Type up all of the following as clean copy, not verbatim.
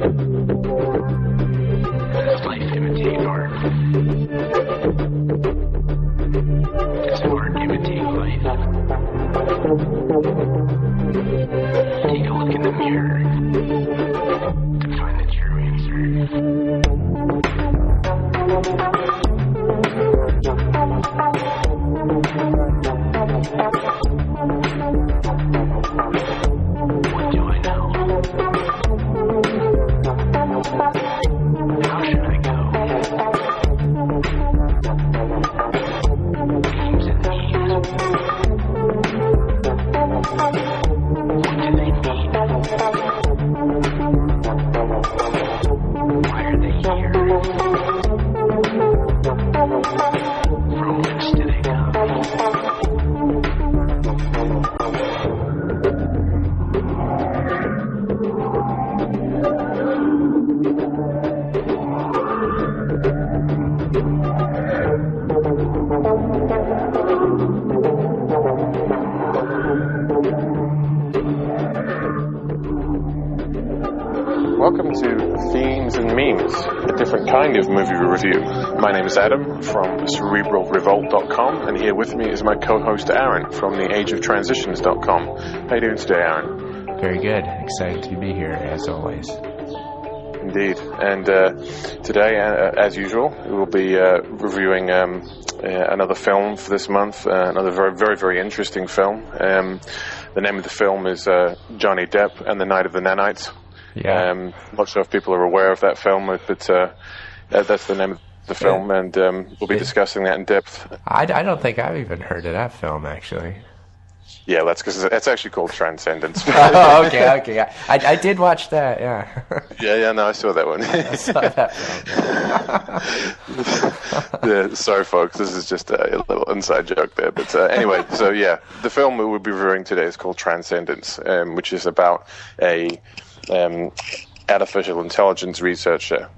Does life imitate art? Does art imitate life? Take a look in the mirror to find the true answer. What do I know? How should I go? Aims and means. What do they mean? Why are they here? From whence do they come? Welcome to Themes and Memes, a different kind of movie review. My name is Adam from cerebralrevolt.com, and here with me is my co-host Aaron from theageoftransitions.com. How are you doing today, Aaron? Very good. Excited to be here, as always. Indeed. And today, as usual, we will be reviewing another film for this month, another very, very, very interesting film. The name of the film is Johnny Depp and the Night of the Nanites. Yeah. I'm not sure if people are aware of that film, but that's the name of the film, and we'll be discussing that in depth. I don't think I've even heard of that film, actually. Yeah, that's because it's actually called Transcendence. Oh, okay. I did watch that, yeah. Yeah, no, I saw that one. I saw that film. Yeah, sorry, folks, this is just a little inside joke there. But anyway, so yeah, the film we will be reviewing today is called Transcendence, which is about a artificial intelligence researcher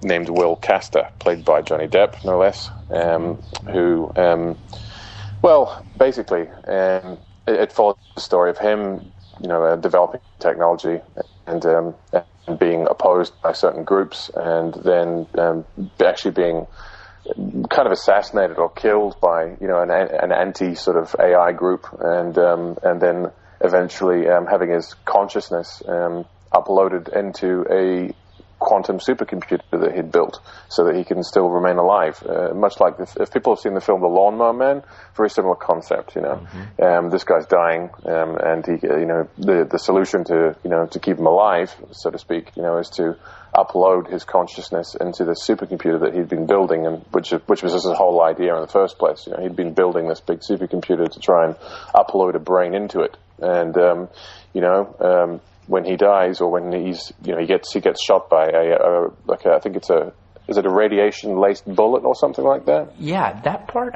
named Will Castor, played by Johnny Depp, no less, who, well, basically, it follows the story of him, developing technology and being opposed by certain groups, and then actually being kind of assassinated or killed by, an anti sort of AI group, and then eventually having his consciousness uploaded into a quantum supercomputer that he'd built so that he can still remain alive. Much like this, if people have seen the film The Lawnmower Man, very similar concept, Mm-hmm. This guy's dying, and he, the solution to keep him alive, so to speak, is to upload his consciousness into the supercomputer that he'd been building, and which was his whole idea in the first place. He'd been building this big supercomputer to try and upload a brain into it, and when he dies, or when he gets shot by I think is it a radiation laced bullet or something like that? Yeah, that part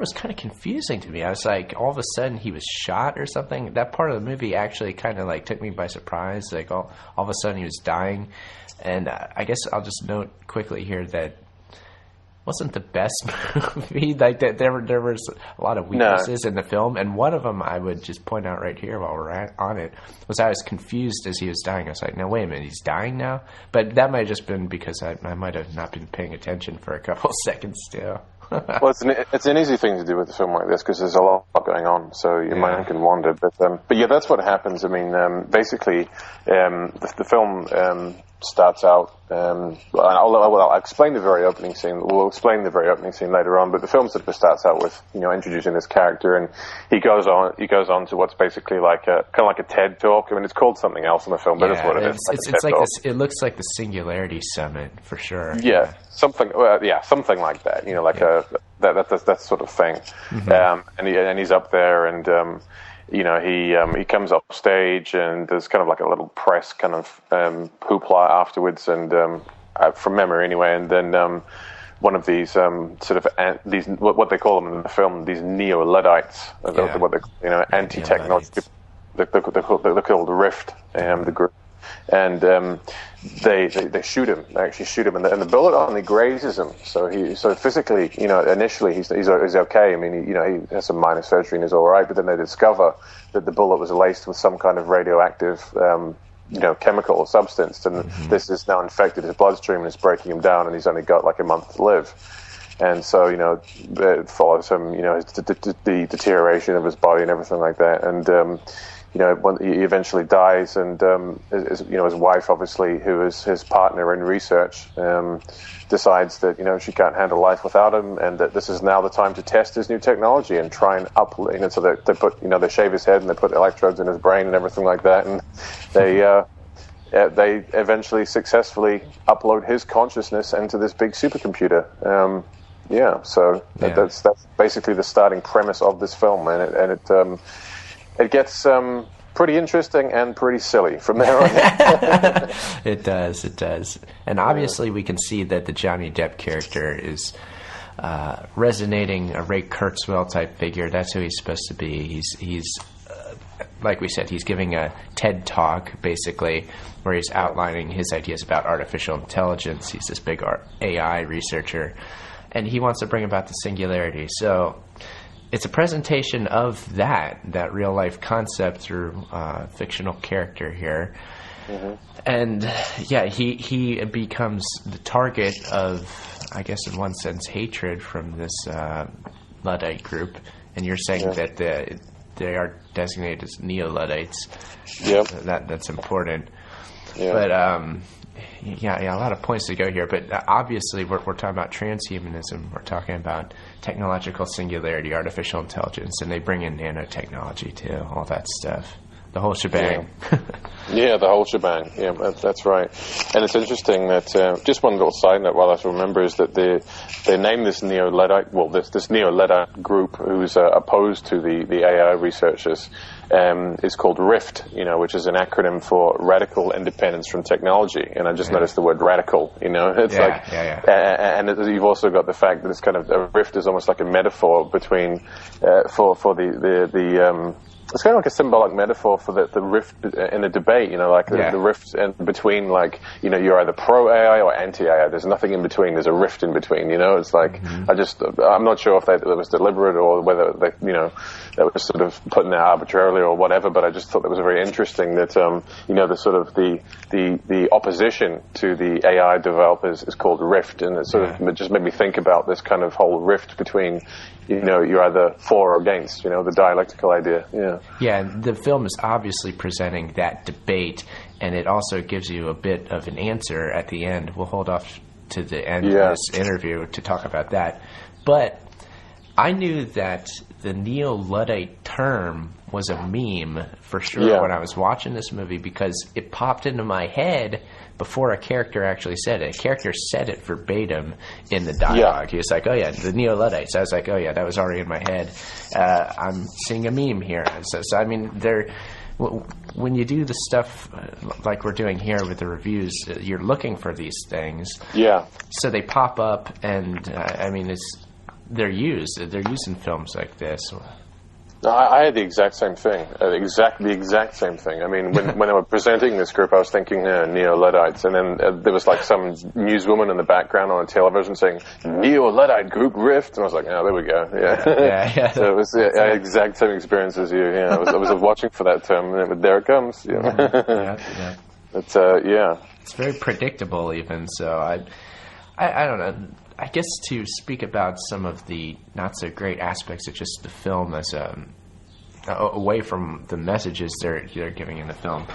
was kind of confusing to me. I was like, all of a sudden he was shot or something. That part of the movie actually kind of like took me by surprise. Like all of a sudden he was dying, and I guess I'll just note quickly here that wasn't the best movie. Like that, there was a lot of weaknesses in the film, and one of them I would just point out right here while we're on it was I was confused as he was dying. I was like, "No, wait a minute, he's dying now." But that might have just been because I might have not been paying attention for a couple of seconds still. Well, it's an easy thing to do with a film like this because there's a lot going on, so your mind can wander. But yeah, that's what happens. I mean, basically, the film starts out. I'll explain the very opening scene. We'll explain the very opening scene later on. But the film sort of starts out with introducing this character, and he goes on to what's basically like a kind of like a TED talk. I mean, it's called something else in the film, but that's what it is. It's like this. It looks like the Singularity Summit for sure. Yeah, something like that. That sort of thing. Mm-hmm. And he's up there, and he comes off stage, and there's kind of like a little press kind of hoopla afterwards, and from memory anyway, and then one of these these what they call them in the film, these Neo-Luddites, what they anti-technology. They're called Rift, the group. And they shoot him. They actually shoot him, and the bullet only grazes him. So physically, initially he's okay. I mean, he has some minor surgery and is all right. But then they discover that the bullet was laced with some kind of radioactive chemical or substance, and this has now infected his bloodstream and is breaking him down, and he's only got like a month to live. And so, it follows him, the deterioration of his body and everything like that. And, when he eventually dies, and, his wife, obviously, who is his partner in research, decides that, she can't handle life without him, and that this is now the time to test his new technology and try and so they put, they shave his head and they put electrodes in his brain and everything like that. And they eventually successfully upload his consciousness into this big supercomputer. That's basically the starting premise of this film, and it gets pretty interesting and pretty silly from there on. It does, and obviously we can see that the Johnny Depp character is resonating, a Ray Kurzweil type figure. That's who he's supposed to be. He's like we said, he's giving a TED talk basically where he's outlining his ideas about artificial intelligence. He's this big AI researcher, and he wants to bring about the singularity. So it's a presentation of that real life concept through fictional character here. And he becomes the target of, I guess in one sense, hatred from this Luddite group. And you're saying that they are designated as Neo-Luddites. Yep. That's important. Yeah. But a lot of points to go here. But obviously, we're talking about transhumanism. We're talking about technological singularity, artificial intelligence, and they bring in nanotechnology too. All that stuff, the whole shebang. Yeah, the whole shebang. Yeah, that's right. And it's interesting that just one little side note while I remember is that they named this Neo-Luddite, this Neo-Luddite group who's opposed to the AI researchers. Is called RIFT, which is an acronym for Radical Independence from Technology. And I just noticed the word radical, it's and you've also got the fact that it's kind of, a rift is almost like a metaphor between, for the it's kind of like a symbolic metaphor for the rift in a debate, the rift in between, you're either pro-AI or anti-AI. There's nothing in between. There's a rift in between, it's like, I'm not sure if that was deliberate or whether that was sort of put in there arbitrarily or whatever, but I just thought that was very interesting that, the sort of the opposition to the AI developers is called rift, and it sort of just made me think about this kind of whole rift between, you're either for or against, the dialectical idea. Yeah, the film is obviously presenting that debate, and it also gives you a bit of an answer at the end. We'll hold off to the end of this interview to talk about that. But I knew that the Neo-Luddite term was a meme for sure when I was watching this movie, because it popped into my head before a character actually said it. A character said it verbatim in the dialogue. He was like, oh yeah, the Neo-Luddites. I was like, oh yeah, that was already in my head. I'm seeing a meme here. So I mean, when you do the stuff like we're doing here with the reviews, you're looking for these things. Yeah. So they pop up, and they're used in films like this. I had the exact same thing. The exact same thing. I mean, when I was presenting this group, I was thinking Neo-Luddites, and then there was like some newswoman in the background on a television saying Neo-Luddite group rift, and I was like, oh, there we go. Yeah. So it was I had exact same experience as you. I was watching for that term, and there it comes. It's it's very predictable, even. So I don't know. I guess to speak about some of the not so great aspects of just the film as away from the messages they're giving in the film,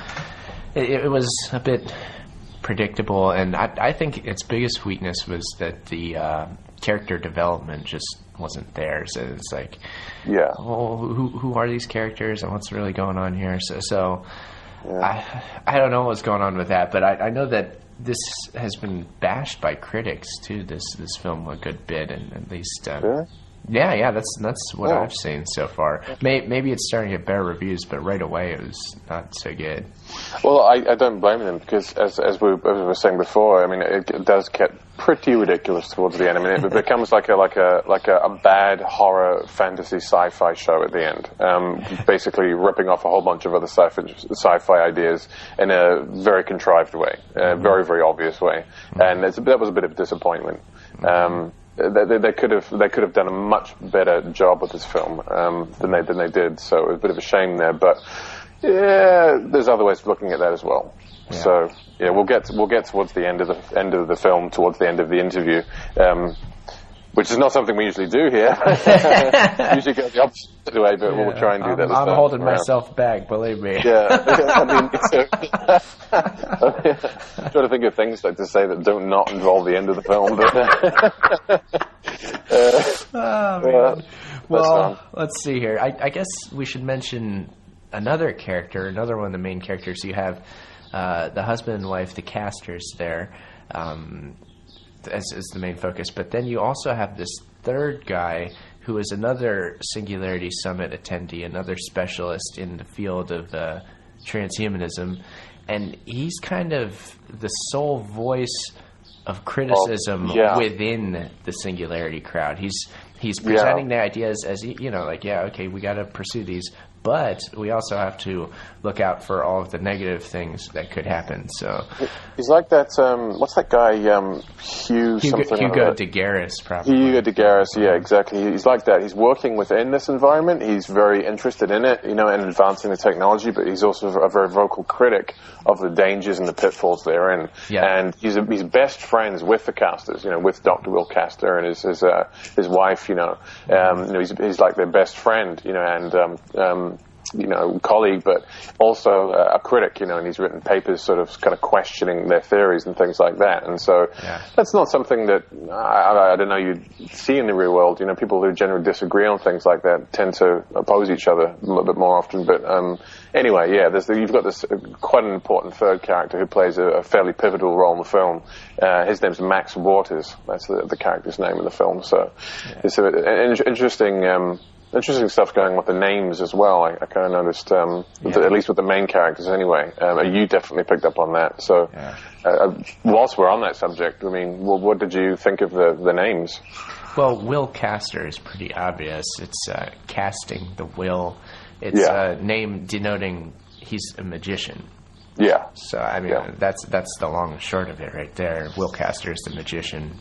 it was a bit predictable, and I think its biggest weakness was that the character development just wasn't there. So it's like, who are these characters and what's really going on here? So I don't know what's going on with that, but I know that this has been bashed by critics too. This film a good bit, and at least that's what I've seen so far. Maybe it's starting to get better reviews, but right away it was not so good. Well, I don't blame them, because as we were saying before, I mean, it does get pretty ridiculous towards the end. I mean, it becomes like a bad horror fantasy sci-fi show at the end, basically ripping off a whole bunch of other sci-fi ideas in a very contrived way, very, very obvious way, and that was a bit of a disappointment. They could have done a much better job with this film than they did. So it was a bit of a shame there, but there's other ways of looking at that as well. So yeah, we'll get towards the end of the film, towards the end of the interview, which is not something we usually do here. Usually go the opposite way, but we'll try and do that. I'm holding myself back, believe me. Yeah, I mean, I'm trying to think of things like to say that don't not involve the end of the film, but. Well, let's see here. I guess we should mention another character, another one of the main characters. You have the husband and wife, the casters there, as the main focus. But then you also have this third guy who is another Singularity Summit attendee, another specialist in the field of transhumanism. And he's kind of the sole voice of criticism within the Singularity crowd. He's presenting the ideas as, we got to pursue these, but we also have to look out for all of the negative things that could happen. So he's like that. What's that guy? Hugo de Garis, probably. Hugo de Garis, yeah, exactly. He's like that. He's working within this environment. He's very interested in it, and advancing the technology. But he's also a very vocal critic of the dangers and the pitfalls therein. Yeah. And he's best friends with the casters, with Dr. Will Castor and his wife. He's like their best friend, and colleague, but also a critic, and he's written papers sort of kind of questioning their theories and things like that. And so that's not something that I don't know you'd see in the real world. People who generally disagree on things like that tend to oppose each other a little bit more often. But anyway, you've got this quite an important third character who plays a fairly pivotal role in the film. His name's Max Waters. That's the character's name in the film. So it's an interesting stuff going on with the names as well. I kind of noticed, at least with the main characters anyway. You definitely picked up on that. So whilst we're on that subject, I mean, what did you think of the names? Well, Will Castor is pretty obvious. It's casting the will. It's a name denoting he's a magician. Yeah. So, I mean, that's the long and short of it right there. Will Castor is the magician.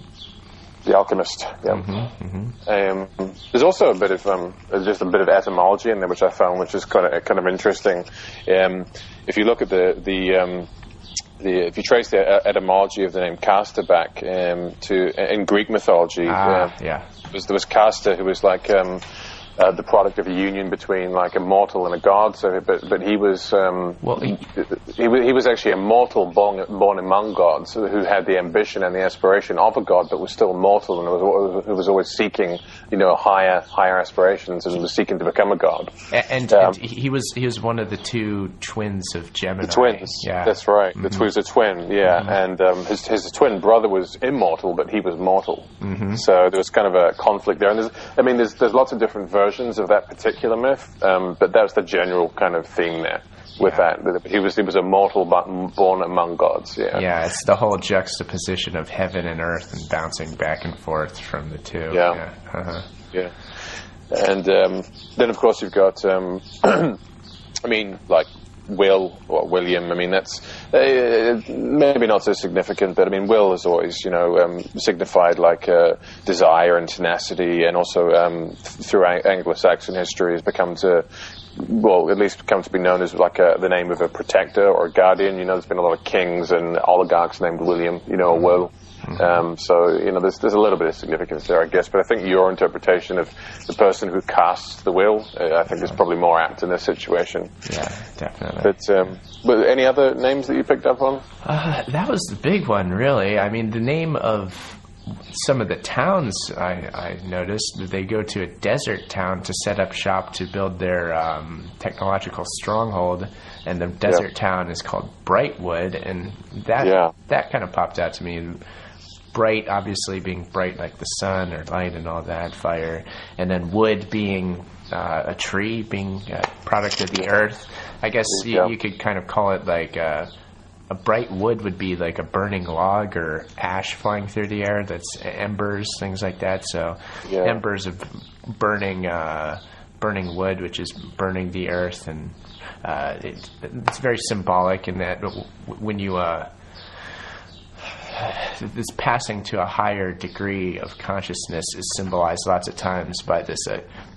The alchemist. Yeah. There's also a bit of etymology in there, which I found, which is kind of interesting. If you look at if you trace the etymology of the name Castor back to in Greek mythology, there was Castor who was like the product of a union between like a mortal and a god. So, but he was he was actually a mortal born among gods who had the ambition and the aspiration of a god, but was still mortal and who was always seeking, higher aspirations and was seeking to become a god. And he was one of the two twins of Gemini. The twins, that's right. Mm-hmm. He was a twin, and his twin brother was immortal, but he was mortal. Mm-hmm. So there was kind of a conflict there. And there's lots of different versions of that particular myth, but that's the general kind of theme there with that. He was a mortal but born among gods. Yeah, it's the whole juxtaposition of heaven and earth and bouncing back and forth from the two. And then of course you've got like Will or William. I mean, that's maybe not so significant, but I mean, Will has always, signified like desire and tenacity, and also through Anglo-Saxon history has become to be known as like the name of a protector or a guardian. There's been a lot of kings and oligarchs named William, or Will. So there's a little bit of significance there, I guess. But I think your interpretation of the person who casts the will, I think, is probably more apt in this situation. Yeah, definitely. But any other names that you picked up on? That was the big one, really. I mean, the name of some of the towns I noticed, that they go to a desert town to set up shop to build their technological stronghold, and the desert town is called Brightwood, and that kind of popped out to me. Bright, obviously being bright like the sun or light and all that, fire, and then wood being a tree, being a product of the earth. I guess you could kind of call it like a bright wood would be like a burning log or ash flying through the air. That's embers, things like that. So embers of burning wood, which is burning the earth, and it's very symbolic in that when you this passing to a higher degree of consciousness is symbolized lots of times by this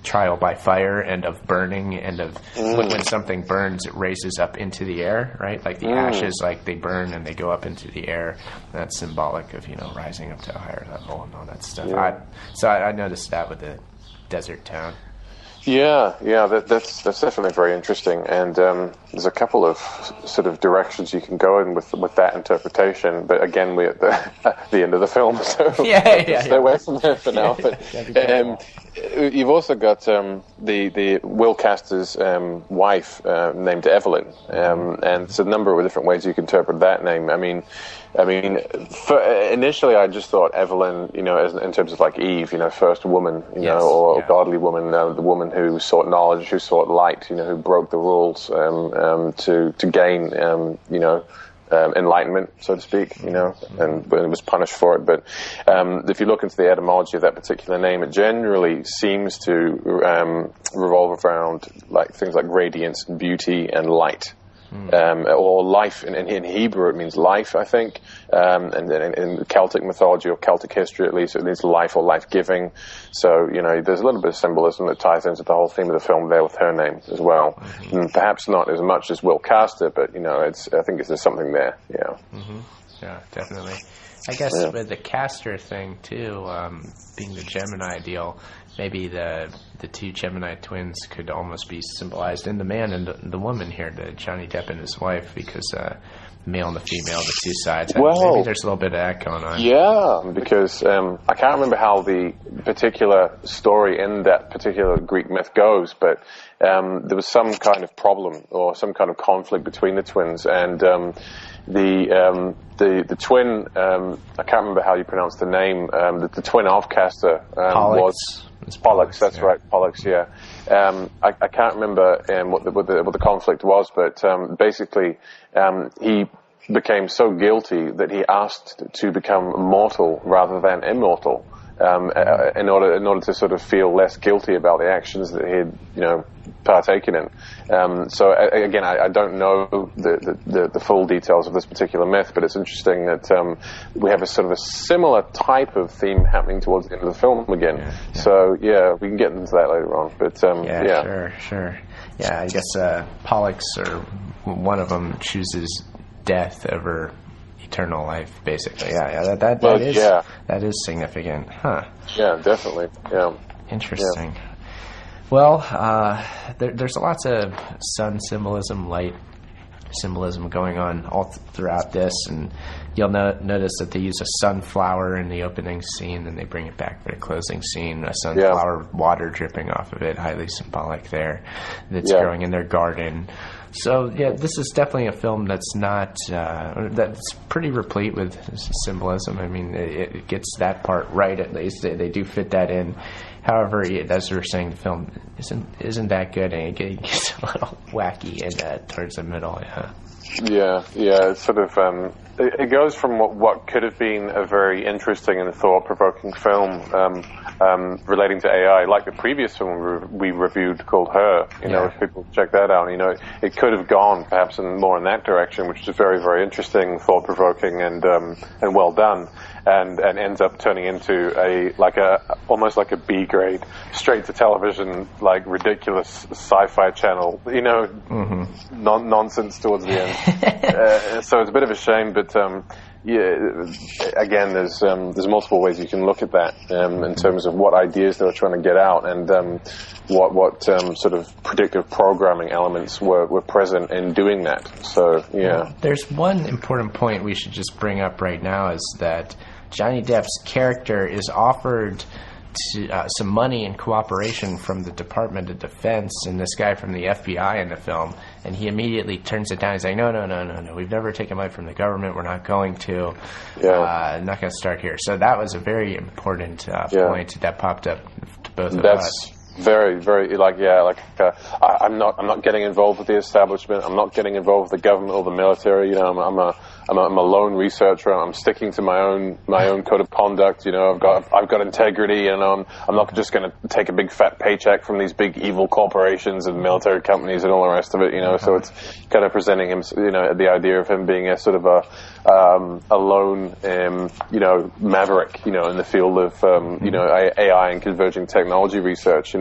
trial by fire and of burning and of when something burns, it raises up into the air, right? Like the ashes, like they burn and they go up into the air. That's symbolic of, rising up to a higher level and all that stuff. Yeah. I noticed that with the desert town. Yeah, that's definitely very interesting, and there's a couple of sort of directions you can go in with that interpretation. But again, we're at the end of the film, so stay away from there for now. But you've also got the Will Castor's wife named Evelyn, and there's a number of different ways you can interpret that name. I mean, initially I just thought Evelyn, as in terms of like Eve, first woman, or godly woman, the woman who sought knowledge, who sought light, who broke the rules to gain, enlightenment, so to speak, and was punished for it. But if you look into the etymology of that particular name, it generally seems to revolve around like things like radiance, beauty, and light. Or life. In Hebrew, it means life, I think. And in Celtic mythology or Celtic history, at least, it means life or life-giving. So, there's a little bit of symbolism that ties into the whole theme of the film there with her name as well. And perhaps not as much as Will Castor, but, I think there's something there. Yeah. Yeah, definitely. I guess with the Castor thing, too, being the Gemini deal, maybe the two Gemini twins could almost be symbolized in the man and the woman here, the Johnny Depp and his wife, because the male and the female, the two sides. Maybe there's a little bit of that going on. Yeah, because I can't remember how the particular story in that particular Greek myth goes, but there was some kind of problem or some kind of conflict between the twins, and the twin, I can't remember how you pronounce the name, the twin of Castor was Pollux. That's right, Pollux. Yeah, I can't remember what the conflict was, but basically he became so guilty that he asked to become mortal rather than immortal, in order to sort of feel less guilty about the actions that he had, partaken in. So again, I don't know the full details of this particular myth, but it's interesting that we have a sort of a similar type of theme happening towards the end of the film again. Yeah. So we can get into that later on. But sure. Yeah, I guess Pollux, or one of them, chooses death over eternal life, basically. That is significant, huh? Yeah, definitely. Yeah. Interesting. Yeah. Well, there's lots of sun symbolism, light symbolism going on all throughout this, and you'll notice that they use a sunflower in the opening scene, and they bring it back for the closing scene, a sunflower, water dripping off of it, highly symbolic there, that's growing in their garden. So, this is definitely a film that's not, that's pretty replete with symbolism. I mean, it gets that part right, at least. They do fit that in. However, as we were saying, the film isn't that good, and it gets a little wacky towards the middle. Yeah. It's sort of it goes from what could have been a very interesting and thought-provoking film relating to AI, like the previous film we reviewed called Her. If people check that out, it could have gone perhaps more in that direction, which is very, very interesting, thought-provoking, and well done. And ends up turning into almost like a B grade, straight to television, like ridiculous sci-fi channel, nonsense towards the end. So it's a bit of a shame, but again, there's multiple ways you can look at that in terms of what ideas they were trying to get out, and what sort of predictive programming elements were present in doing that. So there's one important point we should just bring up right now, is that Johnny Depp's character is offered some money and cooperation from the Department of Defense and this guy from the FBI in the film, and he immediately turns it down. He's like, no, we've never taken money from the government, we're not going to. Not going to start here. So that was a very important point that popped up to both of us. Very, very, I'm not getting involved with the establishment. I'm not getting involved with the government or the military. I'm a lone researcher. I'm sticking to my own code of conduct. I've got integrity, and I'm not just going to take a big fat paycheck from these big evil corporations and military companies and all the rest of it. So it's kind of presenting him, the idea of him being a sort of a lone, maverick, in the field of AI and converging technology research.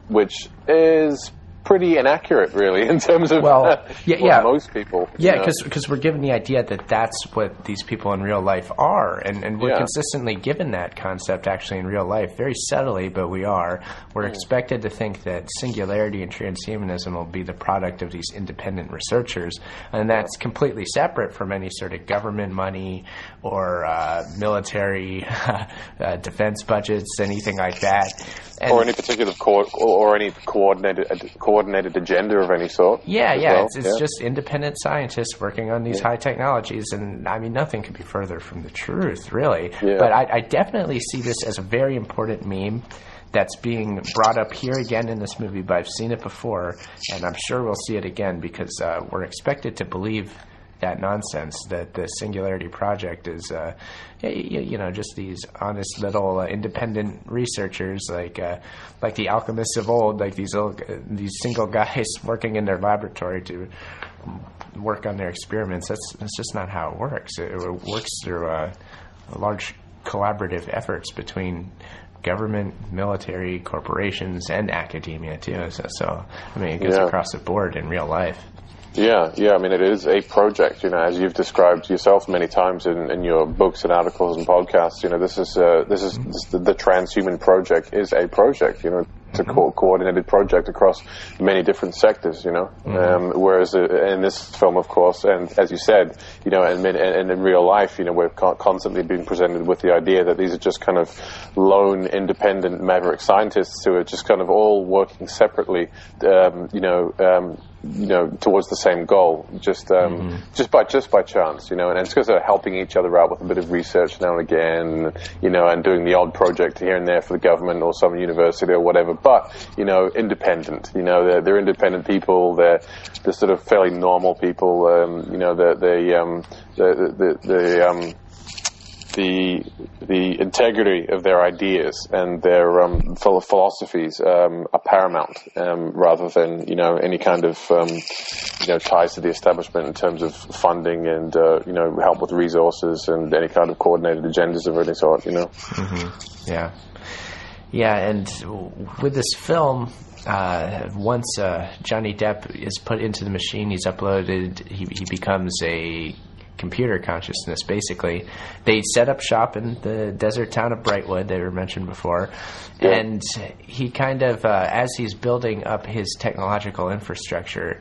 Which is pretty inaccurate, really, in terms of most people. Yeah, because we're given the idea that that's what these people in real life are, and we're consistently given that concept actually in real life, very subtly, but we are. We're expected to think that singularity and transhumanism will be the product of these independent researchers, and that's completely separate from any sort of government money or military defense budgets, anything like that. Or any particular or any coordinated agenda of any sort. It's just independent scientists working on these high technologies, and I mean, nothing could be further from the truth, really. But I definitely see this as a very important meme that's being brought up here again in this movie, but I've seen it before, and I'm sure we'll see it again, because we're expected to believe that nonsense, that the Singularity Project is, just these honest little independent researchers, like the alchemists of old, like these single guys working in their laboratory to work on their experiments. That's just not how it works. It works through large collaborative efforts between government, military, corporations, and academia too. So I mean, it goes across the board in real life. Yeah. I mean, it is a project, as you've described yourself many times in your books and articles and podcasts. This is the Transhuman project is a project. It's a coordinated project across many different sectors. Whereas in this film, of course, and as you said, and in real life, we're constantly being presented with the idea that these are just kind of lone, independent, maverick scientists who are just kind of all working separately, towards the same goal, just by chance, and it's because they're helping each other out with a bit of research now and again, and doing the odd project here and there for the government or some university or whatever. But independent, they're independent people. They're sort of fairly normal people. The integrity of their ideas and their philosophies are paramount, rather than any kind of ties to the establishment in terms of funding and help with resources and any kind of coordinated agendas of any sort. And with this film, once Johnny Depp is put into the machine, he's uploaded. He becomes a computer consciousness, basically. They set up shop in the desert town of Brightwood, they were mentioned before, and he kind of, as he's building up his technological infrastructure,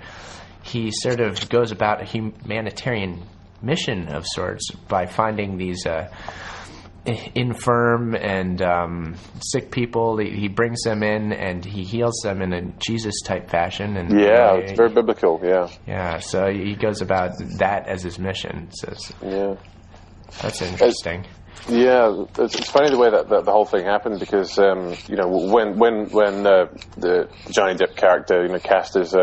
he sort of goes about a humanitarian mission of sorts by finding these infirm and sick people. He brings them in and he heals them in a Jesus-type fashion. And it's very biblical. So he goes about that as his mission. That's interesting. It's funny the way that the whole thing happened, because when the Johnny Depp character cast his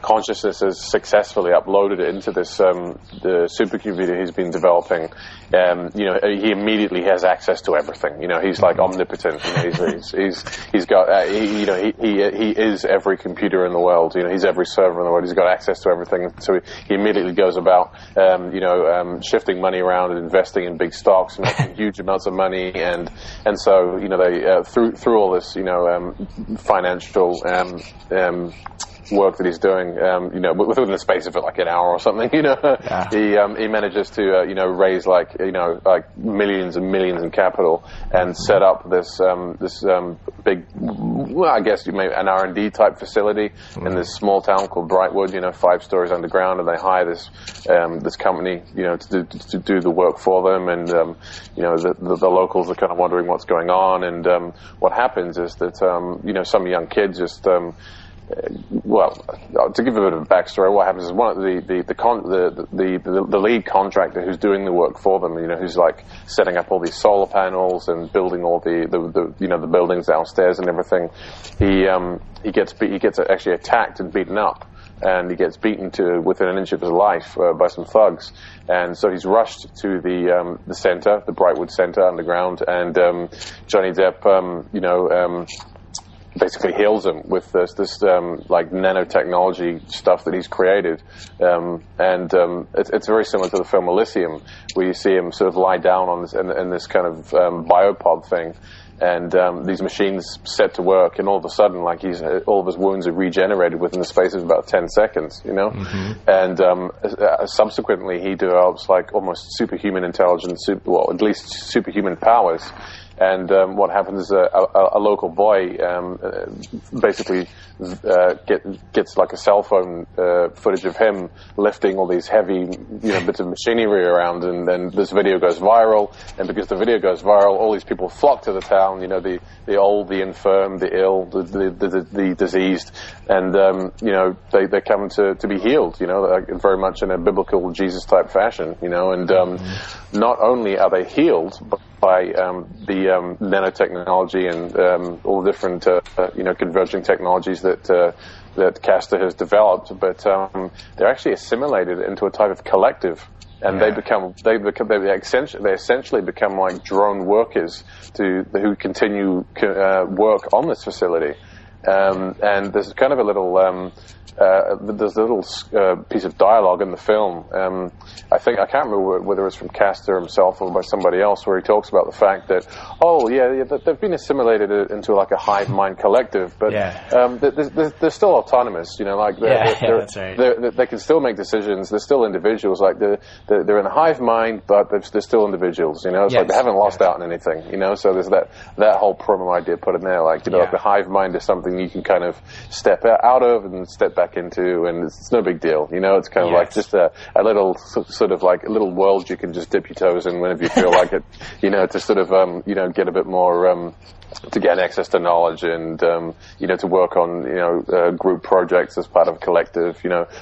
consciousness has successfully uploaded it into this the supercomputer he's been developing. He immediately has access to everything. He's like omnipotent. He's got he is every computer in the world. He's every server in the world. He's got access to everything. So he immediately goes about shifting money around and investing in big stocks and making huge amounts of money. And so they through all this financial work that he's doing, within the space of like an hour or something, he manages to raise like millions and millions in capital and set up this big, I guess you may an R&D type facility in this small town called Brightwood, 5 stories underground, and they hire this company to do the work for them, and the locals are kind of wondering what's going on, and what happens is that some young kids just to give a bit of a backstory, what happens is one of the lead contractor who's doing the work for them, who's like setting up all these solar panels and building all the buildings downstairs and everything. He gets actually attacked and beaten up and he gets beaten to within an inch of his life by some thugs. And so he's rushed to the center, the Brightwood Center underground, and Johnny Depp, basically heals him with this like nanotechnology stuff that he's created, it's very similar to the film Elysium, where you see him sort of lie down on this in this kind of biopod thing, and these machines set to work, and all of a sudden, like all of his wounds are regenerated within the space of about 10 seconds, and subsequently he develops like almost superhuman intelligence, at least superhuman powers. And what happens is a local boy basically gets like a cell phone footage of him lifting all these heavy bits of machinery around, and then this video goes viral. And because the video goes viral, all these people flock to the town. The old, the infirm, the ill, the diseased, and they come to be healed. Like very much in a biblical Jesus type fashion. And not only are they healed by the nanotechnology and all the different converging technologies that Castor has developed, but they're actually assimilated into a type of collective, and they essentially become like drone workers who continue work on this facility. And there's kind of a little piece of dialogue in the film. I can't remember whether it's from Castor himself or by somebody else, where he talks about the fact that they've been assimilated into like a hive mind collective, but they're still autonomous. That's right. They can still make decisions. They're still individuals. Like they're in a hive mind, but they're still individuals. It's like they haven't lost out on anything. So there's that whole promo idea put in there. Like like the hive mind is something you can kind of step out of and step back into, and it's no big deal. It's kind of like just a little sort of like a little world you can just dip your toes in whenever you feel like it, to sort of get a bit more to get access to knowledge and to work on group projects as part of a collective,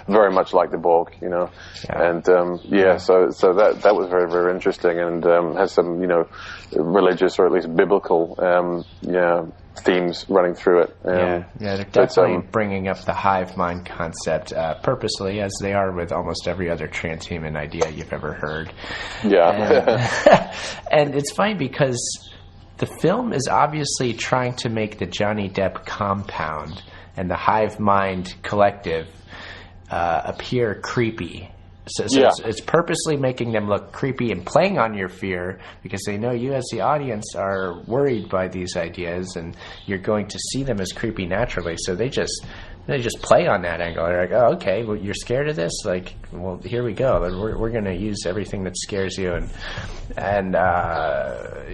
very much like the Borg, and so that was very, very interesting, and has some religious or at least biblical themes running through it. They're definitely bringing up the hive mind concept purposely, as they are with almost every other transhuman idea you've ever heard. And it's funny because the film is obviously trying to make the Johnny Depp compound and the hive mind collective appear creepy. So it's purposely making them look creepy and playing on your fear, because they know you as the audience are worried by these ideas, and you're going to see them as creepy naturally. So they just play on that angle. They're like, oh, okay, well, you're scared of this? Like, well, here we go. We're going to use everything that scares you, and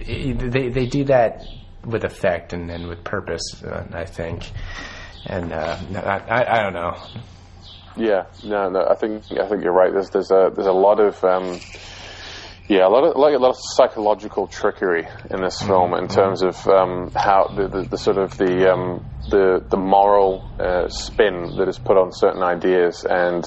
they do that with effect and with purpose, I think. And I don't know. Yeah, no. I think you're right. There's a lot of a lot of psychological trickery in this film in terms of how the sort of the moral spin that is put on certain ideas, and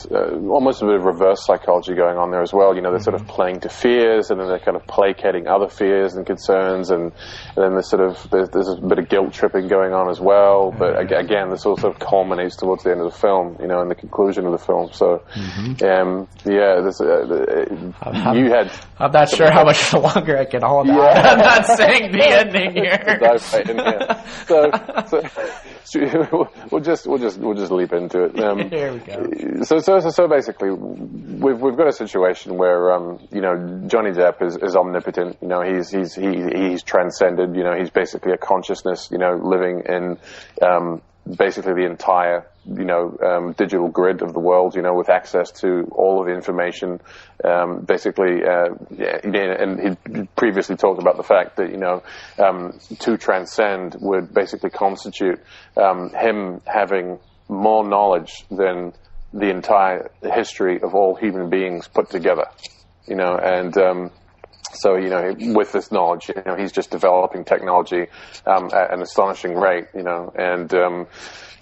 almost a bit of reverse psychology going on there as well. They're sort of playing to fears, and then they're kind of placating other fears and concerns, and then there's a bit of guilt tripping going on as well. But again, this all sort of culminates towards the end of the film, in the conclusion of the film. So, I'm not sure how much longer I can hold on. I'm not saying the ending here. So we'll just leap into it. Here we go. So basically, we've got a situation where Johnny Depp is omnipotent. He's transcended. He's basically a consciousness. Living in basically the entire digital grid of the world, with access to all of the information, basically, and he previously talked about the fact that, to transcend would basically constitute him having more knowledge than the entire history of all human beings put together, so, with this knowledge, he's just developing technology at an astonishing rate, and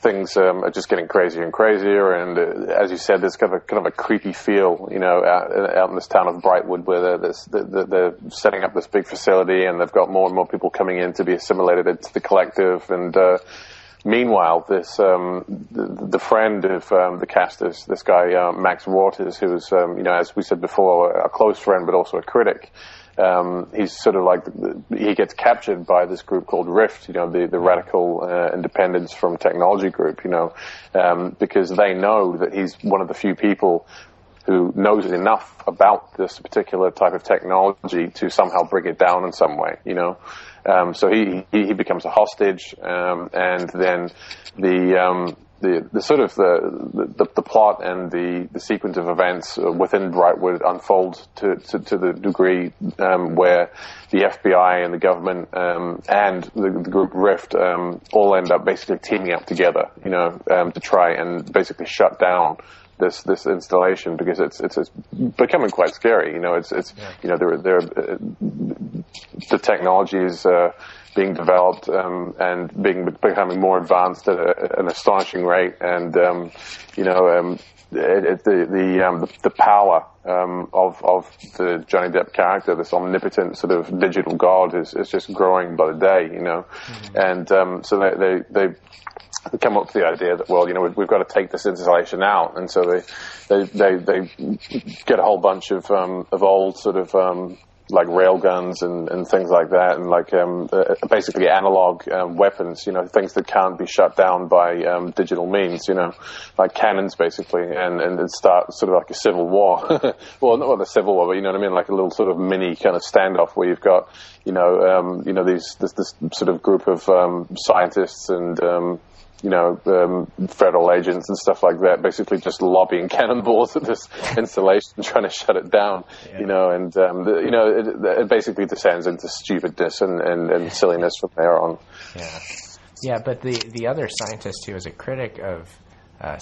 things are just getting crazier and crazier. And as you said, there's kind of a creepy feel, out in this town of Brightwood, where they're setting up this big facility, and they've got more and more people coming in to be assimilated into the collective. And Meanwhile, the friend of the cast is this guy Max Waters, who is as we said before, a close friend but also a critic. He's sort of like he gets captured by this group called Rift, the radical independence from technology group, because they know that he's one of the few people who knows enough about this particular type of technology to somehow bring it down in some way, So he becomes a hostage, and then the sort of the plot and the sequence of events within Brightwood unfold to the degree where the FBI and the government and the group Rift all end up basically teaming up together, to try and basically shut down this installation, because it's becoming quite scary. The technology is being developed and becoming more advanced at an astonishing rate, and the power of the Johnny Depp character, this omnipotent sort of digital god, is just growing by the day, Mm-hmm. And so they come up with the idea that, well, we've got to take this installation out, and so they get a whole bunch of old sort of like rail guns and things like that, and like basically analog weapons, things that can't be shut down by digital means, like cannons basically, and it starts sort of like a civil war. Well, not a civil war, but you know what I mean, like a little sort of mini kind of standoff where you've got this sort of group of scientists and federal agents and stuff like that, basically just lobbing cannonballs at this installation, trying to shut it down, and it basically descends into stupidness and silliness from there on. Yeah, but the other scientist who is a critic of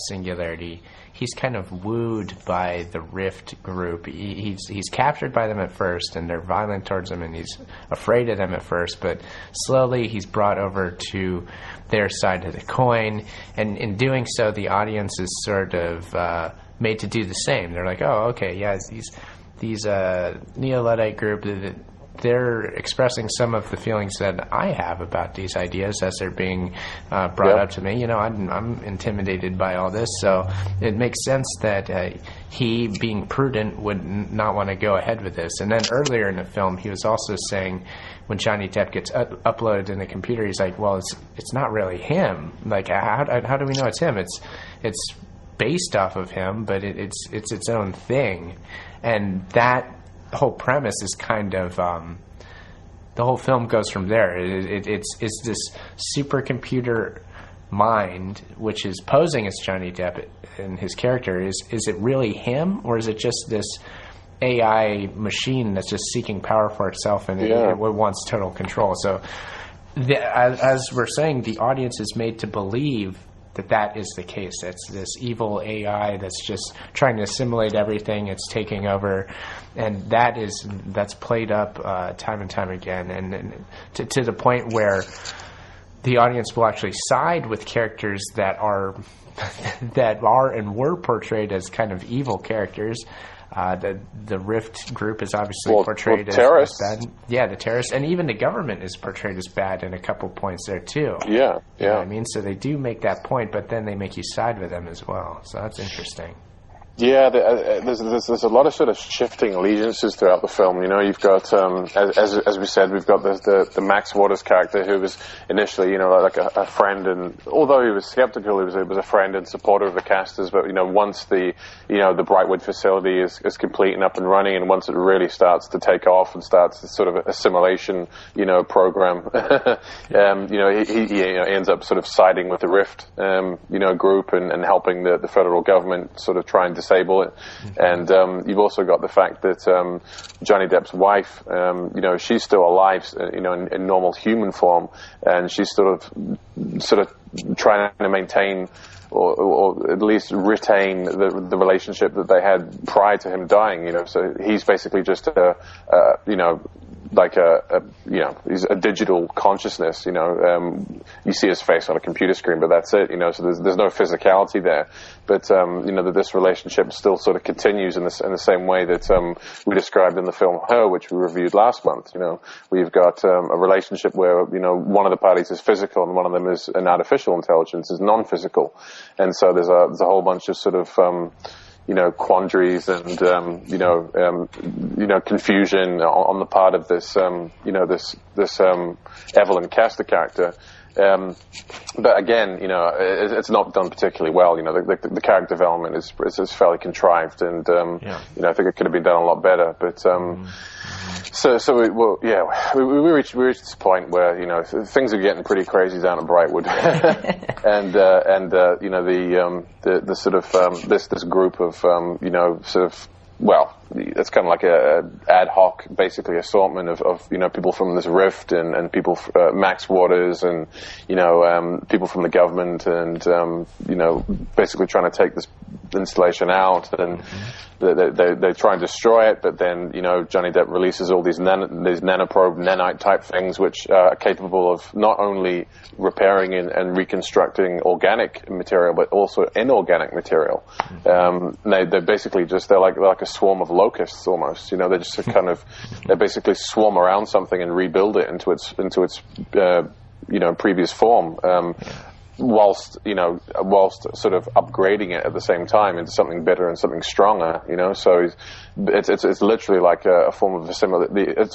Singularity, he's kind of wooed by the Rift group. He's captured by them at first, and they're violent towards him, and he's afraid of them at first, but slowly he's brought over to their side of the coin, and in doing so, the audience is sort of made to do the same. They're like, oh, okay, yeah, these Neo-Luddite group, they're expressing some of the feelings that I have about these ideas as they're being brought up to me. I'm intimidated by all this, so it makes sense that he, being prudent, would not want to go ahead with this. And then earlier in the film, he was also saying, when Johnny Depp gets uploaded in the computer, he's like, well, it's not really him. Like, how do we know it's him? It's based off of him, but it's its own thing. And that whole premise is kind of the whole film goes from there. It's this supercomputer mind which is posing as Johnny Depp and his character. Is it really him, or is it just this AI machine that's just seeking power for itself and it wants total control? So as we're saying, the audience is made to believe that is the case. It's this evil AI that's just trying to assimilate everything. It's taking over, and that's played up time and time again, and to the point where the audience will actually side with characters that are and were portrayed as kind of evil characters. The Rift group is obviously portrayed as bad. Yeah, the terrorists, and even the government is portrayed as bad in a couple points there too. Yeah. You know what I mean? So they do make that point, but then they make you side with them as well. So that's interesting. Yeah, there's a lot of sort of shifting allegiances throughout the film. You've got as we said, we've got the Max Waters character, who was initially like a friend, and although he was skeptical, he was a friend and supporter of the casters. But once the Brightwood facility is complete and up and running, and once it really starts to take off and starts this sort of assimilation program, he ends up sort of siding with the Rift group and helping the federal government sort of try and disable it. And you've also got the fact that Johnny Depp's wife, she's still alive, in normal human form, and she's sort of trying to maintain or at least retain the relationship that they had prior to him dying. So he's basically just like he's a digital consciousness. You see his face on a computer screen, but that's it. So there's no physicality there. But that this relationship still sort of continues in the same way that we described in the film Her, which we reviewed last month. We've got a relationship where one of the parties is physical and one of them is an artificial intelligence, is non-physical, and so there's a whole bunch of sort of quandaries and confusion on the part of this this Evelyn Castor character. But again, it's not done particularly well. The character development is fairly contrived, and I think it could have been done a lot better. But we reached this point where things are getting pretty crazy down at Brightwood, and the sort of this group of sort of. Well, it's kind of like a ad hoc, basically, assortment of people from this rift and people, Max Waters and, people from the government and, basically trying to take this installation out, and they try and destroy it, but then, Johnny Depp releases all these nanoprobe, nanite type things, which are capable of not only repairing and reconstructing organic material, but also inorganic material. They're basically they're like a swarm of locusts almost. They just they basically swarm around something and rebuild it into its previous form. Whilst sort of upgrading it at the same time into something better and something stronger, so it's literally like a form of it's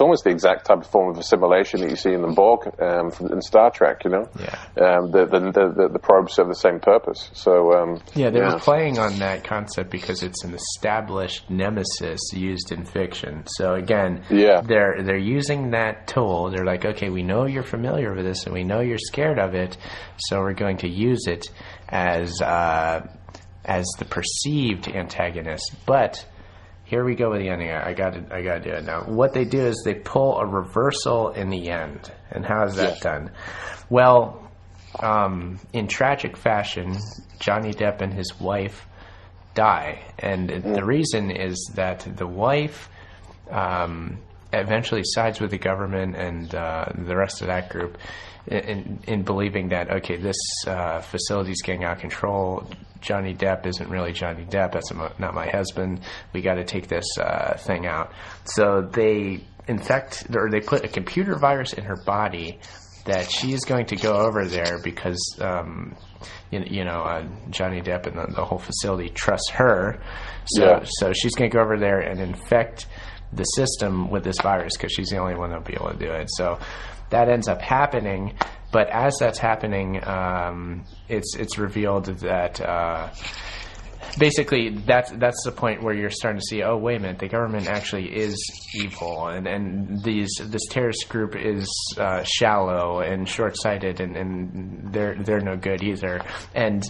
almost the exact type of form of assimilation that you see in the Borg in Star Trek, the probes serve the same purpose. So they were playing on that concept because it's an established nemesis used in fiction. So again, they're using that tool. They're like, okay, we know you're familiar with this and we know you're scared of it, so we're going to use it as the perceived antagonist. But here we go with the ending. I got to do it now. What they do is they pull a reversal in the end. And how is that done? Well, in tragic fashion, Johnny Depp and his wife die, and the reason is that the wife eventually sides with the government and the rest of that group in believing that, okay, this facility's getting out of control. Johnny Depp isn't really Johnny Depp. That's not my husband. We got to take this thing out. So they they put a computer virus in her body that she is going to go over there because Johnny Depp and the whole facility trusts her. So she's going to go over there and infect the system with this virus because she's the only one that'll be able to do it. So that ends up happening, but as that's happening, it's revealed that basically that's the point where you're starting to see, oh, wait a minute, the government actually is evil, and this terrorist group is shallow and short-sighted, and they're no good either. And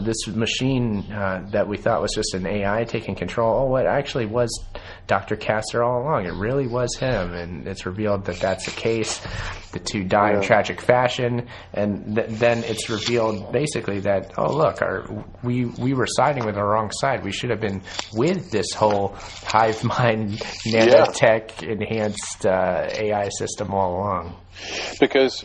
this machine that we thought was just an AI taking control, what actually was Dr. Castor all along. It really was him, and it's revealed that that's the case. The two die in tragic fashion, and then it's revealed basically that, oh, look, we were siding with the wrong side. We should have been with this whole hive mind nanotech enhanced AI system all along. Because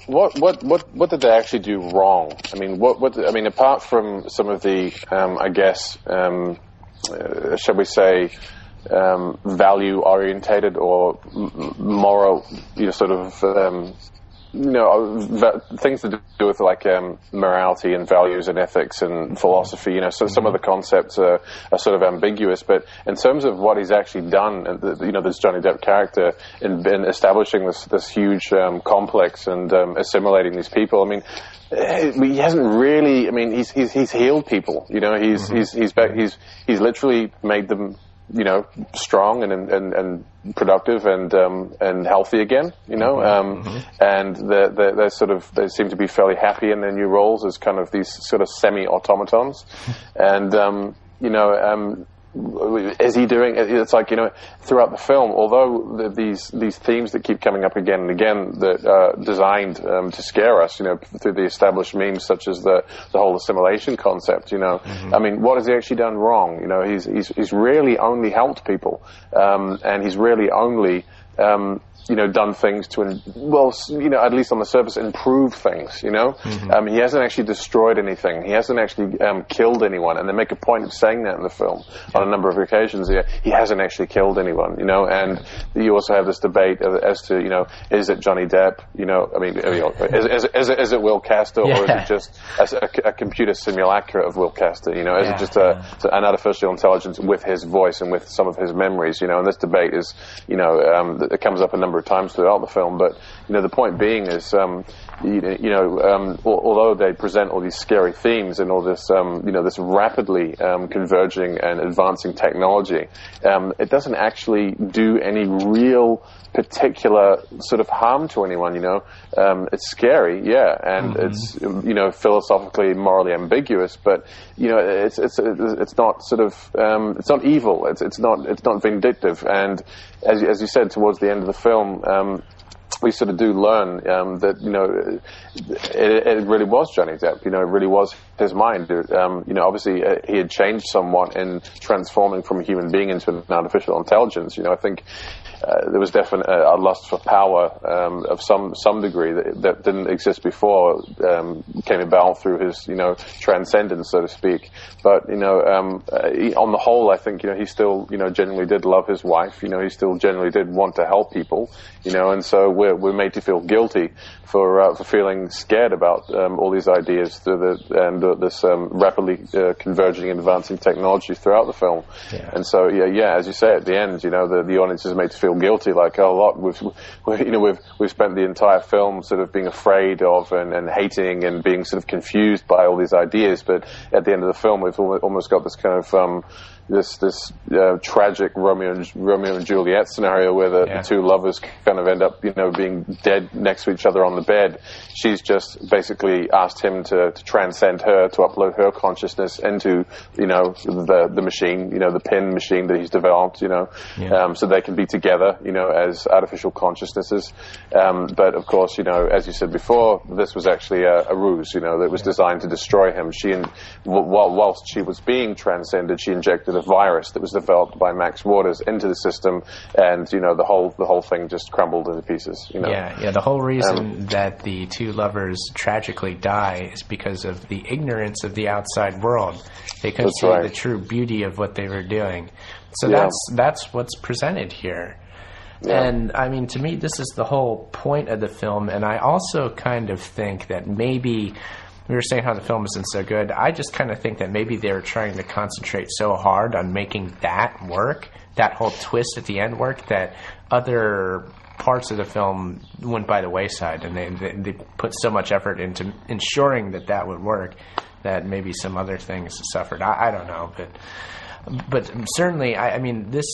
what did they actually do wrong? I mean, apart from some of the shall we say, value orientated or moral, things to do with like morality and values and ethics and philosophy. So some of the concepts are sort of ambiguous, but in terms of what he's actually done, this Johnny Depp character in establishing this huge complex and assimilating these people. I mean, he hasn't really. I mean, he's healed people. He's literally made them strong and productive and healthy again, and they seem to be fairly happy in their new roles as kind of these sort of semi-automatons, and is he doing? It's like throughout the film, although these themes that keep coming up again and again that are designed to scare us, through the established memes such as the whole assimilation concept. I mean, what has he actually done wrong? He's really only helped people, and he's really only done things to, at least on the surface, improve things, He hasn't actually destroyed anything. He hasn't actually killed anyone. And they make a point of saying that in the film on a number of occasions. He hasn't actually killed anyone, And you also have this debate as to, is it Johnny Depp? Is it Will Castor, or is it just a computer simulacra of Will Castor? Is it just an artificial intelligence with his voice and with some of his memories? And this debate is, it comes up a number of times throughout the film, but the point being is, although they present all these scary themes and all this, this rapidly converging and advancing technology, it doesn't actually do any real particular sort of harm to anyone. It's scary, and it's philosophically, morally ambiguous, but it's not sort of it's not evil. It's not vindictive, and as you said towards the end of the film. We sort of do learn that it really was Johnny Depp. It really was his mind. Obviously he had changed somewhat in transforming from a human being into an artificial intelligence. I think there was definitely a lust for power of some degree that didn't exist before. Came about through his transcendence, so to speak. But on the whole, I think he still genuinely did love his wife. He still genuinely did want to help people. And so we're made to feel guilty for feeling scared about all these ideas and this rapidly converging and advancing technology throughout the film. Yeah. And so as you say at the end, the audience is made to feel guilty, like we've spent the entire film sort of being afraid of and hating and being sort of confused by all these ideas, but at the end of the film we've almost got this kind of this tragic Romeo and Juliet scenario where the two lovers kind of end up being dead next to each other on the bed. She's just basically asked him to transcend her, to upload her consciousness into the machine, the pin machine that he's developed, so they can be together as artificial consciousnesses, but of course as you said before, this was actually a ruse that was designed to destroy him. Whilst she was being transcended, she injected a virus that was developed by Max Waters into the system, and the whole thing just crumbled into pieces. The whole reason that the two lovers tragically die is because of the ignorance of the outside world. They couldn't see the true beauty of what they were doing. So that's what's presented here. Yeah. And I mean, to me, this is the whole point of the film. And I also kind of think that maybe we were saying how the film isn't so good. I just kind of think that maybe they were trying to concentrate so hard on making that work, that whole twist at the end work, that other parts of the film went by the wayside, and they put so much effort into ensuring that would work that maybe some other things suffered. I don't know, but certainly, I mean, this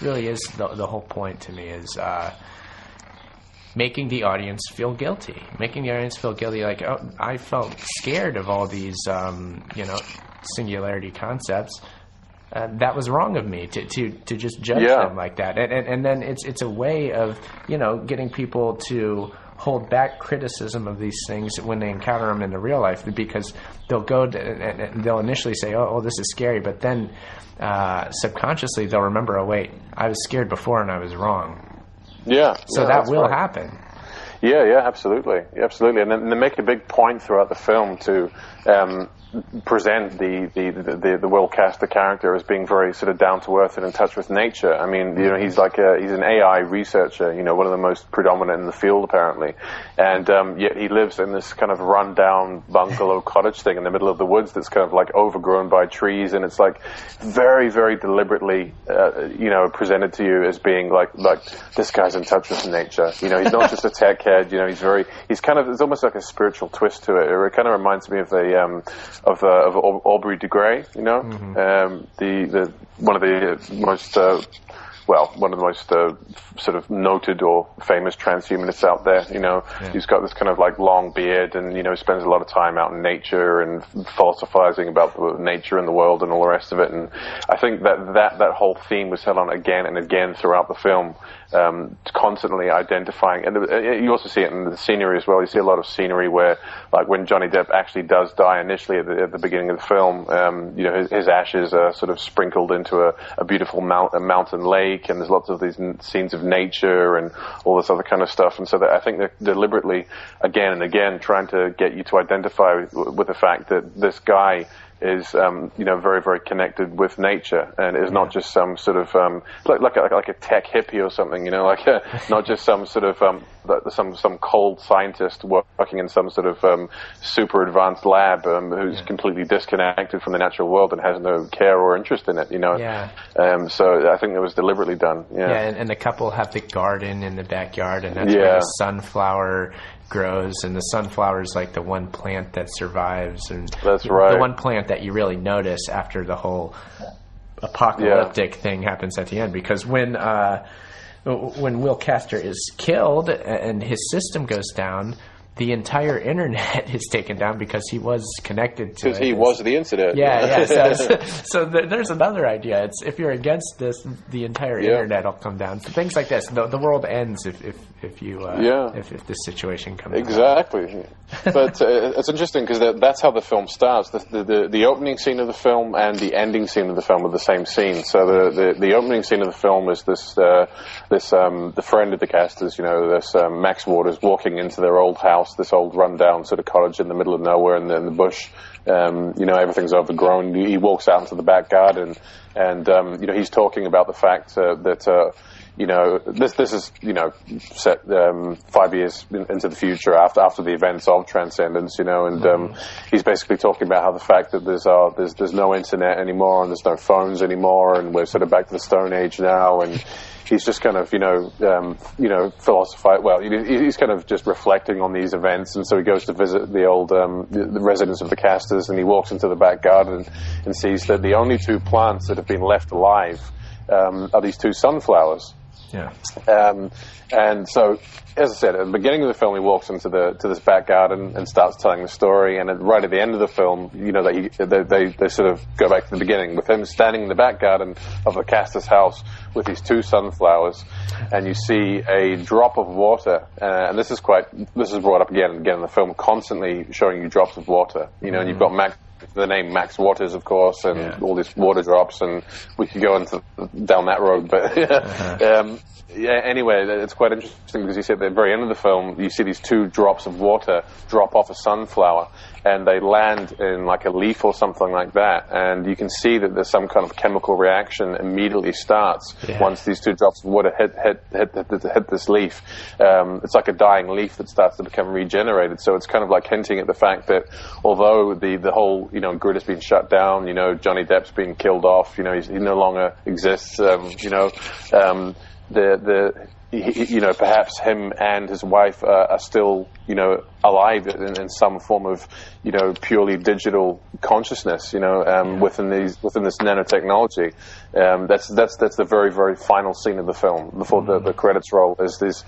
really is the whole point to me, is making the audience feel guilty. Making the audience feel guilty, like, oh, I felt scared of all these, singularity concepts. That was wrong of me to just judge them like that. And then it's a way of, getting people to hold back criticism of these things when they encounter them in the real life, because they'll go and they'll initially say, oh, this is scary, but then subconsciously they'll remember, oh, wait, I was scared before and I was wrong. So that will happen. Yeah, absolutely. And then they make a big point throughout the film to present the Will Castor character as being very sort of down to earth and in touch with nature. I mean, he's he's an AI researcher, one of the most predominant in the field apparently, and yet he lives in this kind of rundown bungalow cottage thing in the middle of the woods that's kind of like overgrown by trees, and it's like very, very deliberately presented to you as being like this guy's in touch with nature. He's not just a tech head. He's kind of, there's almost like a spiritual twist to it. It kind of reminds me of of Aubrey de Grey, the one of the most sort of noted or famous transhumanists out there. He's got this kind of like long beard, and spends a lot of time out in nature and philosophizing about the nature and the world and all the rest of it. And I think that whole theme was held on again and again throughout the film, constantly identifying, and you also see it in the scenery as well. You see a lot of scenery where, like when Johnny Depp actually does die initially at the beginning of the film, his ashes are sort of sprinkled into a beautiful mountain lake, and there's lots of these scenes of nature and all this other kind of stuff. And so I think they're deliberately, again and again, trying to get you to identify with the fact that this guy is very, very connected with nature, and is not just some sort of like a tech hippie or something, not just some sort of some cold scientist working in some sort of super advanced lab who's completely disconnected from the natural world and has no care or interest in it. So I think it was deliberately done. And the couple have the garden in the backyard, and that's where the sunflower grows, and the sunflower is like the one plant that survives, and that's right, the one plant that you really notice after the whole apocalyptic thing happens at the end, because when Will Castor is killed and his system goes down, the entire internet is taken down because he was connected to it. Because he was the internet. So there's another idea. It's if you're against this, the entire internet will come down. So things like this. The world ends if this situation comes exactly. But it's interesting because that's how the film starts. The opening scene of the film and the ending scene of the film are the same scene. So the opening scene of the film is the friend of the Castors, this Max Waters, walking into their old house, this old rundown sort of cottage in the middle of nowhere in the bush. Everything's overgrown. He walks out into the back garden, and he's talking about the fact that this is set 5 years into the future after the events of Transcendence, and he's basically talking about how the fact that there's no internet anymore and there's no phones anymore, and we're sort of back to the Stone Age now, and he's just kind of philosophize. Well, he's kind of just reflecting on these events, and so he goes to visit the old the residence of the Castors, and he walks into the back garden and sees that the only two plants that have been left alive are these two sunflowers. Yeah. And so, as I said, at the beginning of the film, he walks into this back garden and starts telling the story. And right at the end of the film, they sort of go back to the beginning with him standing in the back garden of the Castor's house with these two sunflowers, and you see a drop of water. And this is brought up again and again in the film, constantly showing you drops of water. And you've got the name Max Waters, of course, and all these water drops, and we could go down that road, but anyway, it's quite interesting because you see at the very end of the film, you see these two drops of water drop off a sunflower, and they land in like a leaf or something like that, and you can see that there's some kind of chemical reaction immediately starts once these two drops of water hit this leaf. It's like a dying leaf that starts to become regenerated. So it's kind of like hinting at the fact that although the whole grid has been shut down, Johnny Depp's been killed off, he no longer exists, perhaps him and his wife are still, alive in some form of, purely digital consciousness, within this nanotechnology. That's the very, very final scene of the film before the credits roll. Is these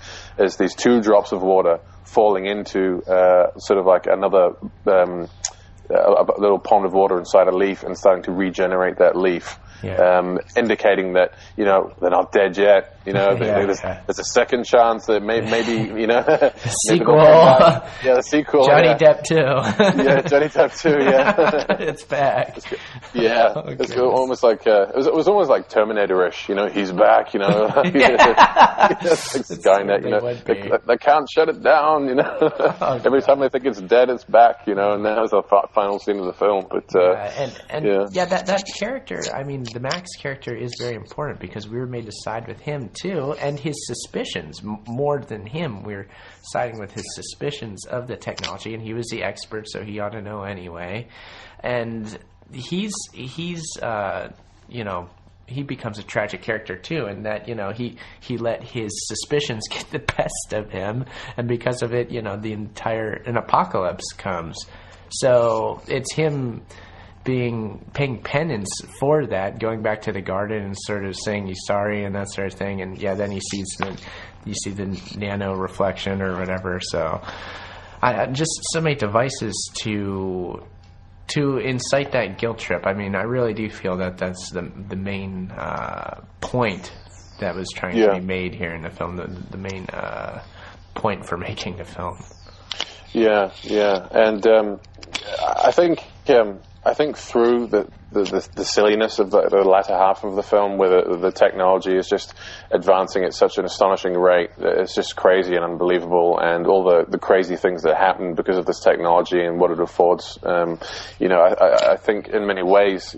two drops of water falling into sort of like another a little pond of water inside a leaf and starting to regenerate that leaf. Indicating that they're not dead yet. There's a second chance that maybe sequel. The sequel. Johnny Depp too. Johnny Depp too. Yeah, it's back. It's almost like it was almost like Terminator-ish. He's back. Skynet. They can't shut it down. Every time they think it's dead, it's back. And that was the final scene of the film. But that character. I mean, the Max character is very important because we were made to side with him too, and his suspicions more than him. We're siding with his suspicions of the technology, and he was the expert, so he ought to know anyway. And he becomes a tragic character too, in that he let his suspicions get the best of him, and because of it, an apocalypse comes. So it's him paying penance for that, going back to the garden and sort of saying he's sorry and that sort of thing, and then you see the nano reflection or whatever. So I just so many devices to incite that guilt trip. I mean, I really do feel that that's the main point that was trying to be made here in the film, the main point for making the film. Yeah, and I think through the silliness of the latter half of the film, where the technology is just advancing at such an astonishing rate, it's just crazy and unbelievable, and all the crazy things that happen because of this technology and what it affords. I think in many ways,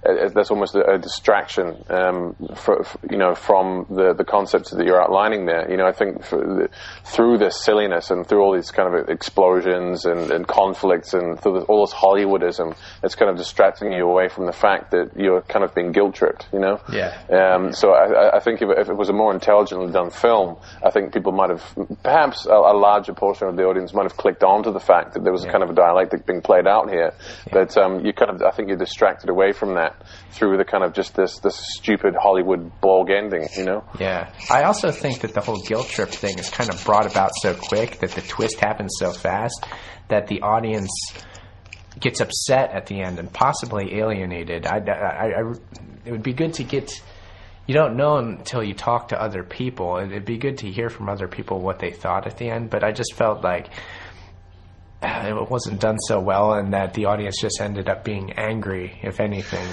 there's almost a distraction, from the concepts that you're outlining there. I think through this silliness and through all these kind of explosions and conflicts and through all this Hollywoodism, it's kind of distracting you away from the fact that you're kind of being guilt-tripped, Yeah. So I think if it was a more intelligently done film, I think people might have, perhaps a larger portion of the audience might have clicked on to the fact that there was kind of a dialectic being played out here. Yeah. But I think you're distracted away from that through the kind of just this stupid Hollywood Borg ending, Yeah. I also think that the whole guilt trip thing is kind of brought about so quick, that the twist happens so fast, that the audience gets upset at the end and possibly alienated. It would be good to get... You don't know until you talk to other people. It'd be good to hear from other people what they thought at the end, but I just felt like it wasn't done so well, and that the audience just ended up being angry, if anything.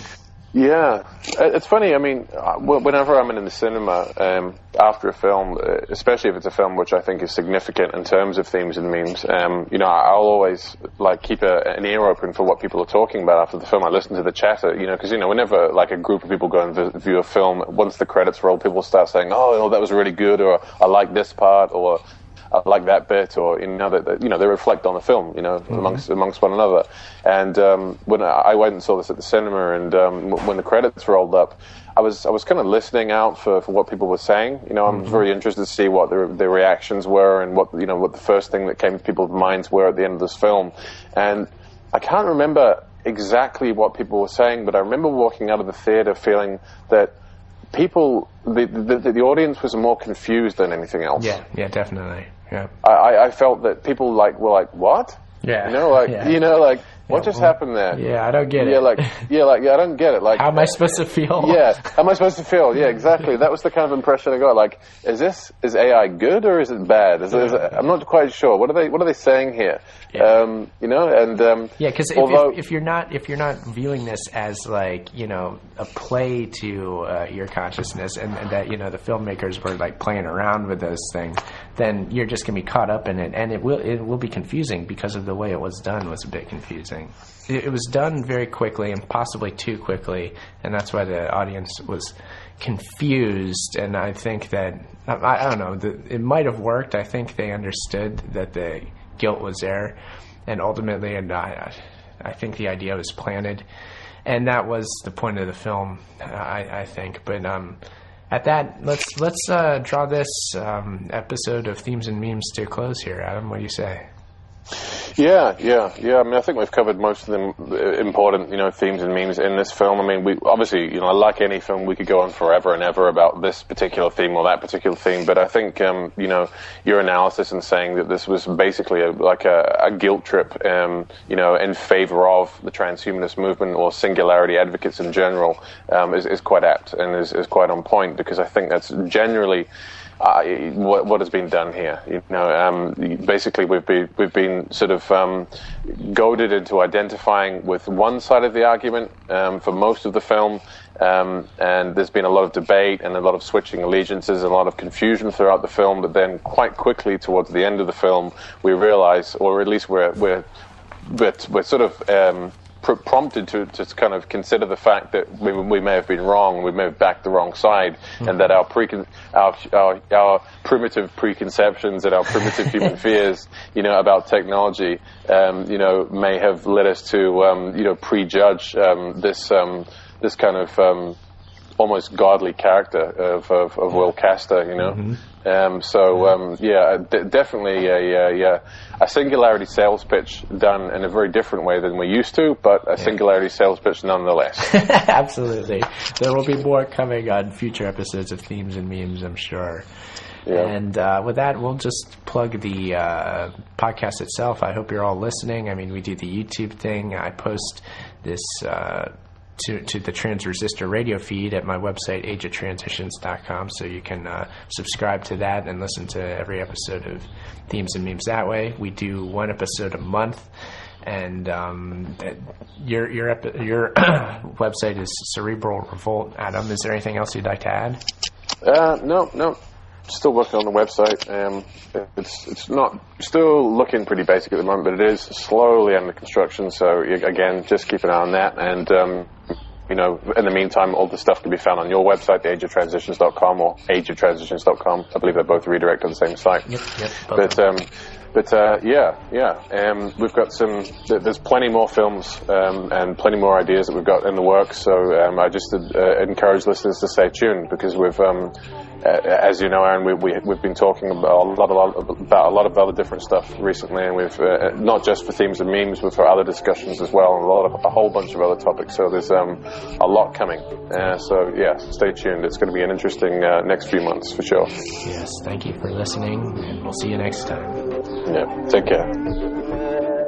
Yeah, it's funny. I mean, whenever I'm in the cinema after a film, especially if it's a film which I think is significant in terms of themes and memes, I'll always keep an ear open for what people are talking about after the film. I listen to the chatter, because whenever a group of people go and view a film, once the credits roll, people start saying, "Oh, that was really good," or "I like this part," or "I like that bit," or they reflect on the film, amongst one another. And when I went and saw this at the cinema, and when the credits rolled up, I was kind of listening out for what people were saying. I'm very interested to see what their reactions were, and what the first thing that came to people's minds were at the end of this film. And I can't remember exactly what people were saying, but I remember walking out of the theater feeling that the audience was more confused than anything else. Yeah, definitely. Yeah. I felt that people were like, "What?" Yeah. What just happened there? Yeah, I don't get it. I don't get it. How am I supposed to feel? Yeah, how am I supposed to feel? Yeah, exactly. That was the kind of impression I got. Is AI good or is it bad? I'm not quite sure. What are they saying here? Yeah. Because if you're not viewing this as a play to your consciousness, and that the filmmakers were playing around with those things, then you're just gonna be caught up in it, and it will be confusing, because of the way it was done was a bit confusing. It was done very quickly, and possibly too quickly, and that's why the audience was confused. And I think that I don't know, it might have worked. I think they understood that the guilt was there, and ultimately, and I think the idea was planted, and that was the point of the film, I think. But at that, let's draw this episode of Themes and Memes to a close here. Adam, what do you say? Yeah. I mean, I think we've covered most of the important, themes and memes in this film. I mean, we obviously, like any film, we could go on forever and ever about this particular theme or that particular theme. But I think, your analysis in saying that this was basically a guilt trip, in favor of the transhumanist movement or singularity advocates in general, is quite apt and is quite on point, because I think that's generally what has been done here. Basically we've been sort of goaded into identifying with one side of the argument for most of the film, and there's been a lot of debate and a lot of switching allegiances and a lot of confusion throughout the film. But then quite quickly towards the end of the film, we realize, or at least we're sort of prompted to kind of consider the fact that we may have been wrong, we may have backed the wrong side, and that our primitive preconceptions and our primitive human fears, about technology, may have led us to, prejudge this kind of almost godly character of Will Castor, definitely a singularity sales pitch done in a very different way than we're used to, but a singularity sales pitch nonetheless. Absolutely. There will be more coming on future episodes of Themes and Memes, I'm sure. Yeah. And with that, we'll just plug the podcast itself. I hope you're all listening. I mean, we do the YouTube thing. I post this to the Transresistor radio feed at my website, ageoftransitions.com, so you can subscribe to that and listen to every episode of Themes and Memes that way. We do one episode a month, and your website is Cerebral Revolt. Adam, is there anything else you'd like to add? No. Still working on the website. It's not still looking pretty basic at the moment, but it is slowly under construction. So again, just keep an eye on that. And in the meantime, all the stuff can be found on your website, theageoftransitions.com or ageoftransitions.com. I believe they're both redirect to the same site. Yep. We've got there's plenty more films and plenty more ideas that we've got in the works. So I just encourage listeners to stay tuned, because we've, as you know, Aaron, we've been talking about a lot of other different stuff recently, and we've not just for Themes and Memes, but for other discussions as well, and a whole bunch of other topics. So there's a lot coming. So stay tuned. It's going to be an interesting next few months for sure. Yes, thank you for listening, and we'll see you next time. Yeah, take care.